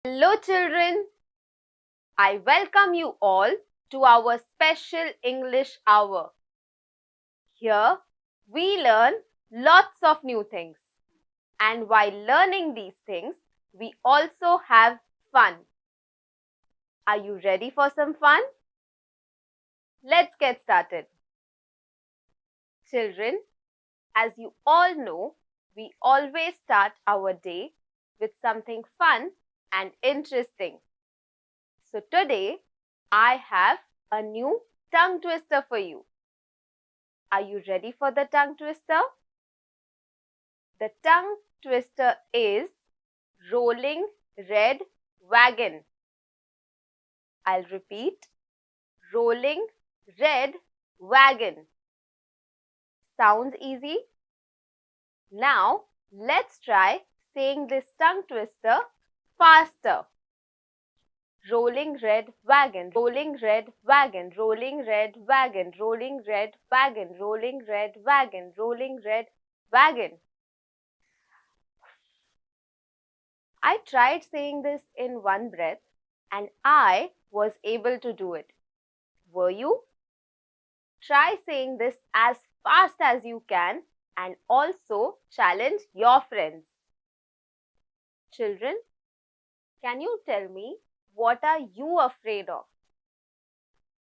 Hello children, I welcome you all to our special English hour. Here we learn lots of new things, and while learning these things, we also have fun. Are you ready for some fun? Let's get started. Children, as you all know, we always start our day with something fun and interesting. So today, I have a new tongue twister for you. Are you ready for the tongue twister? The tongue twister is rolling red wagon. I'll repeat, rolling red wagon. Sounds easy? Now, let's try saying this tongue twister faster. Rolling red wagon, rolling red wagon, rolling red wagon, rolling red wagon, rolling red wagon, rolling red wagon. I tried saying this in one breath and I was able to do it. Were you? Try saying this as fast as you can and also challenge your friends. Children, can you tell me what are you afraid of?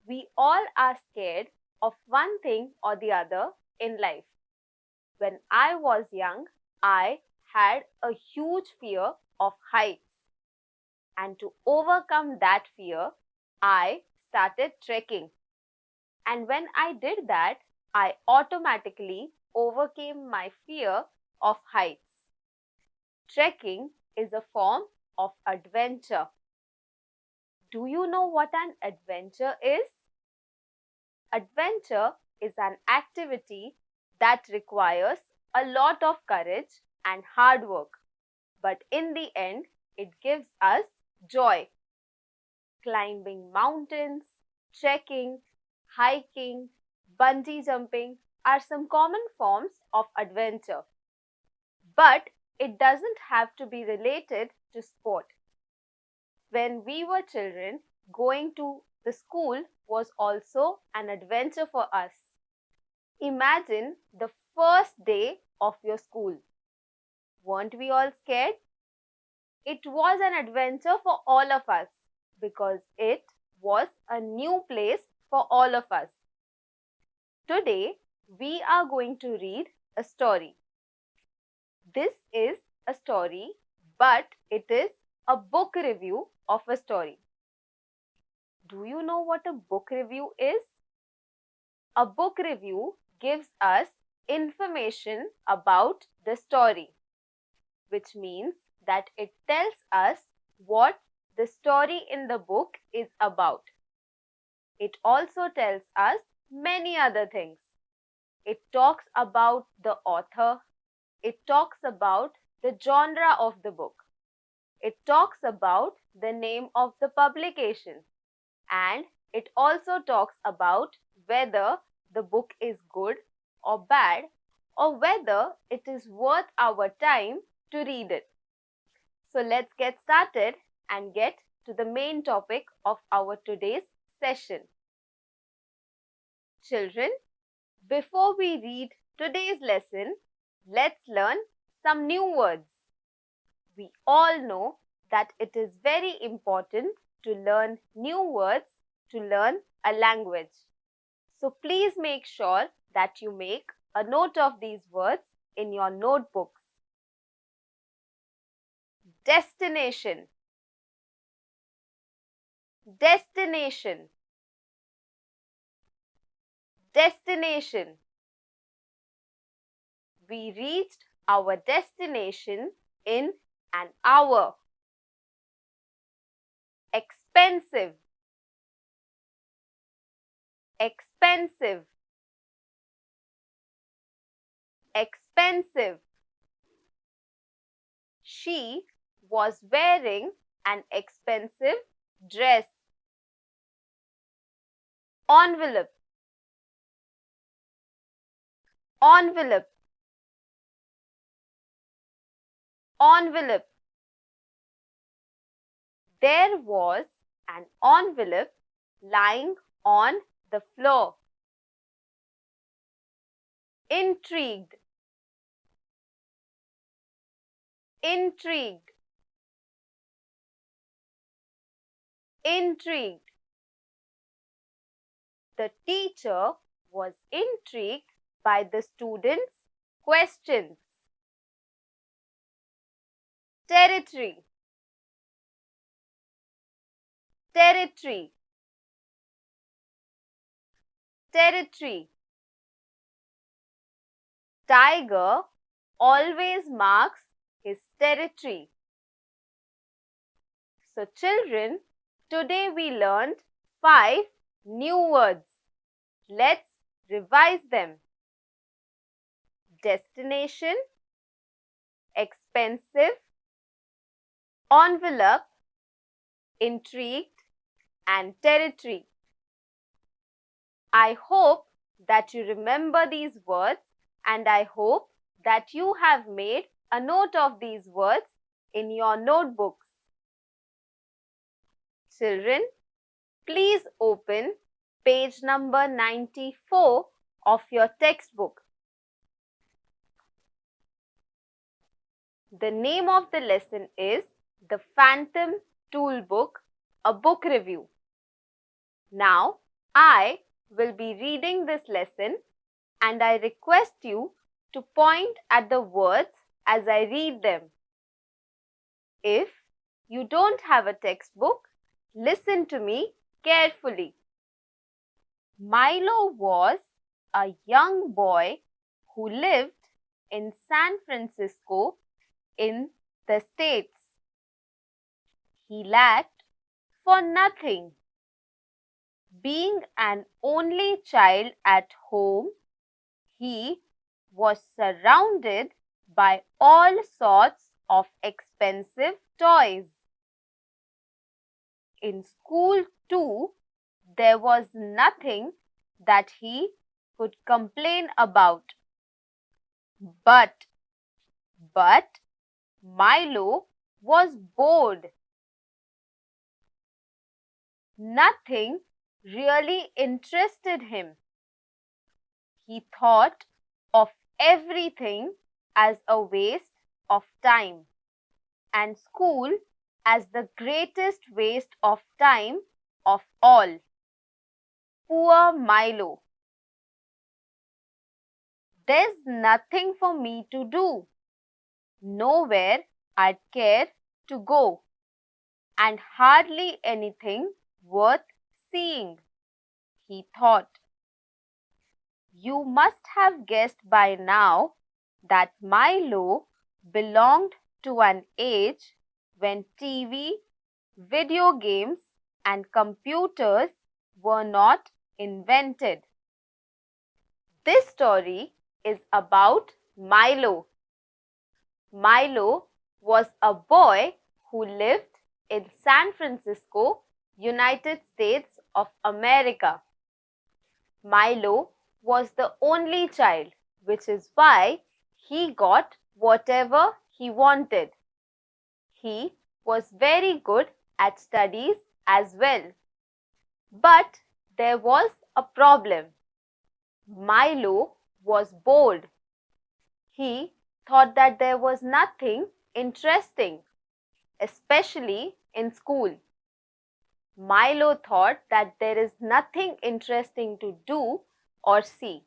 We all are scared of one thing or the other in life. When I was young, I had a huge fear of heights. And to overcome that fear, I started trekking. And when I did that, I automatically overcame my fear of heights. Trekking is a form of adventure. Do you know what an adventure is? Adventure is an activity that requires a lot of courage and hard work, but in the end, it gives us joy. Climbing mountains, trekking, hiking, bungee jumping are some common forms of adventure. But it doesn't have to be related to sport. When we were children, going to the school was also an adventure for us. Imagine the first day of your school. Weren't we all scared? It was an adventure for all of us because it was a new place for all of us. Today, we are going to read a story. This is a story, but it is a book review of a story. Do you know what a book review is? A book review gives us information about the story, which means that it tells us what the story in the book is about. It also tells us many other things. It talks about the author. It talks about the genre of the book. It talks about the name of the publication. And it also talks about whether the book is good or bad or whether it is worth our time to read it. So let's get started and get to the main topic of our today's session. Children, before we read today's lesson, let's learn some new words. We all know that it is very important to learn new words to learn a language. So please make sure that you make a note of these words in your notebooks. Destination. Destination. Destination. We reached our destination in an hour. Expensive. Expensive. Expensive. She was wearing an expensive dress. Envelope. Envelope. Envelope. there was an envelope lying on the floor. Intrigued, intrigued, intrigued. The teacher was intrigued by the students' questions. Territory, territory, territory. Tiger always marks his territory. So children, today we learned 5 new words. Let's revise them. Destination, expensive, envelope, intrigued, and territory. I hope that you remember these words, and I hope that you have made a note of these words in your notebooks. Children, please open page number 94 of your textbook. The name of the lesson is The Phantom Toolbook, a book review. Now, I will be reading this lesson and I request you to point at the words as I read them. If you don't have a textbook, listen to me carefully. Milo was a young boy who lived in San Francisco in the States. He lacked for nothing. Being an only child at home, he was surrounded by all sorts of expensive toys. In school too, there was nothing that he could complain about. But Milo was bored. Nothing really interested him. He thought of everything as a waste of time, and school as the greatest waste of time of all. Poor Milo. There's nothing for me to do, nowhere I'd care to go, and hardly anything worth seeing, he thought. You must have guessed by now that Milo belonged to an age when TV, video games, and computers were not invented. This story is about Milo. Milo was a boy who lived in San Francisco, United States of America. Milo was the only child, which is why he got whatever he wanted. He was very good at studies as well. But there was a problem. Milo was bored. He thought that there was nothing interesting, especially in school. Milo thought that there is nothing interesting to do or see.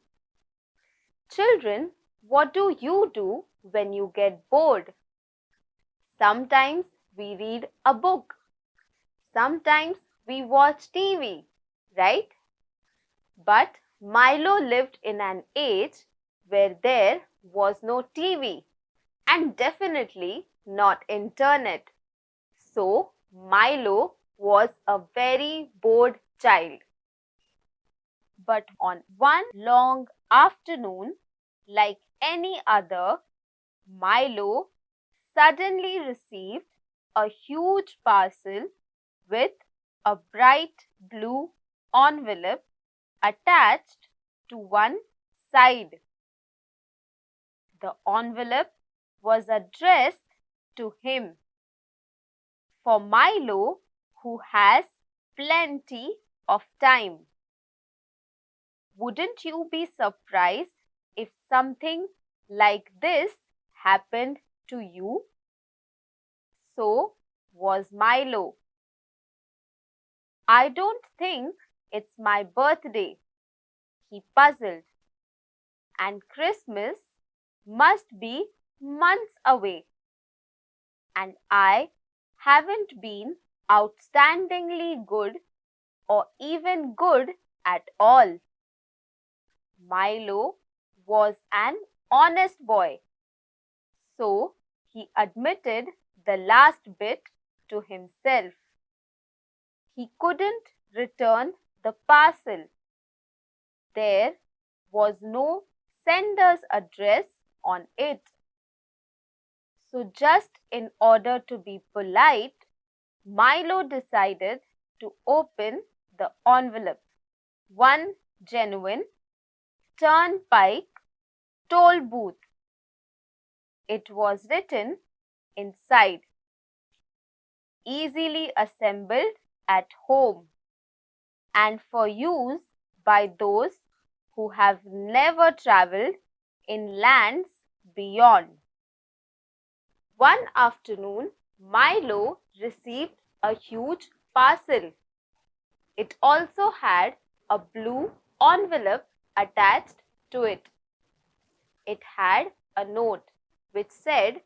Children, what do you do when you get bored? Sometimes we read a book. Sometimes we watch TV, right? But Milo lived in an age where there was no TV and definitely not internet. So Milo was a very bored child. But on one long afternoon, like any other, Milo suddenly received a huge parcel with a bright blue envelope attached to one side. The envelope was addressed to him. For Milo, who has plenty of time. Wouldn't you be surprised if something like this happened to you? So was Milo. I don't think it's my birthday, he puzzled, and Christmas must be months away, and I haven't been outstandingly good or even good at all. Milo was an honest boy, so he admitted the last bit to himself. He couldn't return the parcel. There was no sender's address on it. So just in order to be polite, Milo decided to open the envelope. One genuine turnpike toll booth. It was written inside, easily assembled at home and for use by those who have never travelled in lands beyond. One afternoon, Milo received a huge parcel. It also had a blue envelope attached to it. It had a note which said,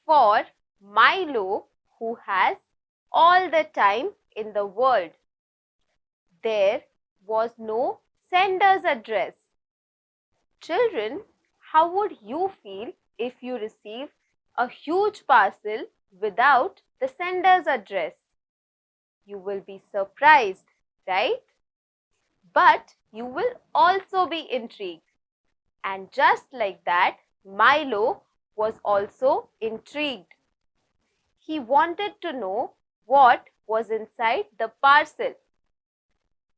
"For Milo, who has all the time in the world." There was no sender's address. Children, how would you feel if you received a huge parcel without the sender's address? You will be surprised, right? But you will also be intrigued. And just like that, Milo was also intrigued. He wanted to know what was inside the parcel.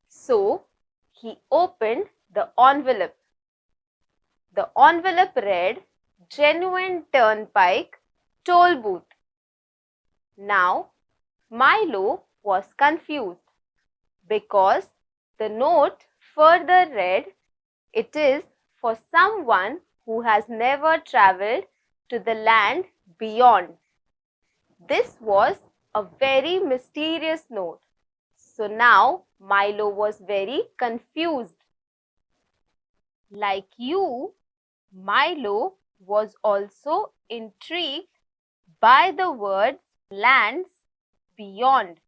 So, he opened the envelope. The envelope read, "Genuine Turnpike Toll Booth." Now, Milo was confused because the note further read, "It is for someone who has never travelled to the land beyond." This was a very mysterious note. So now Milo was very confused. Like you, Milo was also intrigued by the word "lands beyond."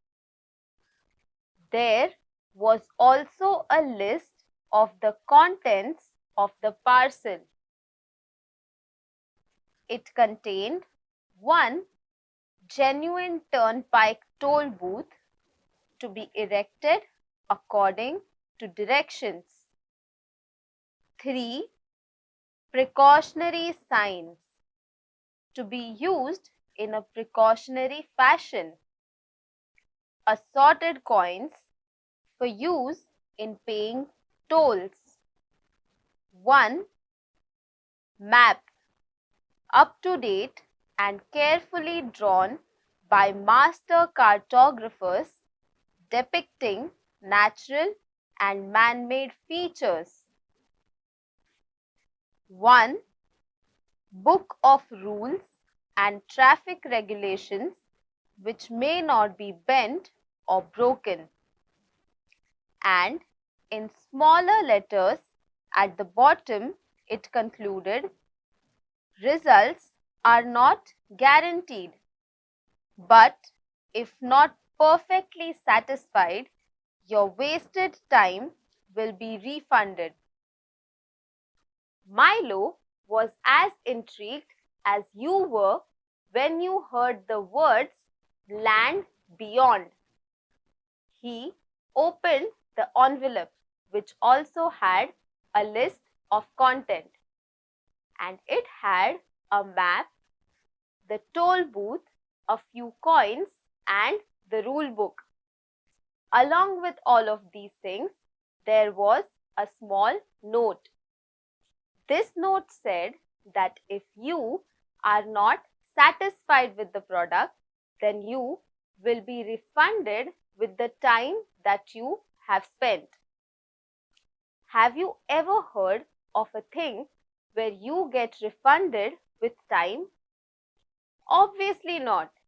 There was also a list of the contents of the parcel. It contained one genuine turnpike toll booth to be erected according to directions. 3 precautionary signs to be used in a precautionary fashion. Assorted coins for use in paying tolls. 1 map, up to date and carefully drawn by master cartographers, depicting natural and man-made features. 1 book of rules and traffic regulations which may not be bent or broken. And in smaller letters at the bottom it concluded, "Results are not guaranteed, but if not perfectly satisfied, your wasted time will be refunded." Milo was as intrigued as you were when you heard the words "land beyond." He opened the envelope, which also had a list of content, and it had a map, the toll booth, a few coins, and the rule book. Along with all of these things, there was a small note. This note said that if you are not satisfied with the product, then you will be refunded with the time that you have spent. Have you ever heard of a thing where you get refunded with time? Obviously not.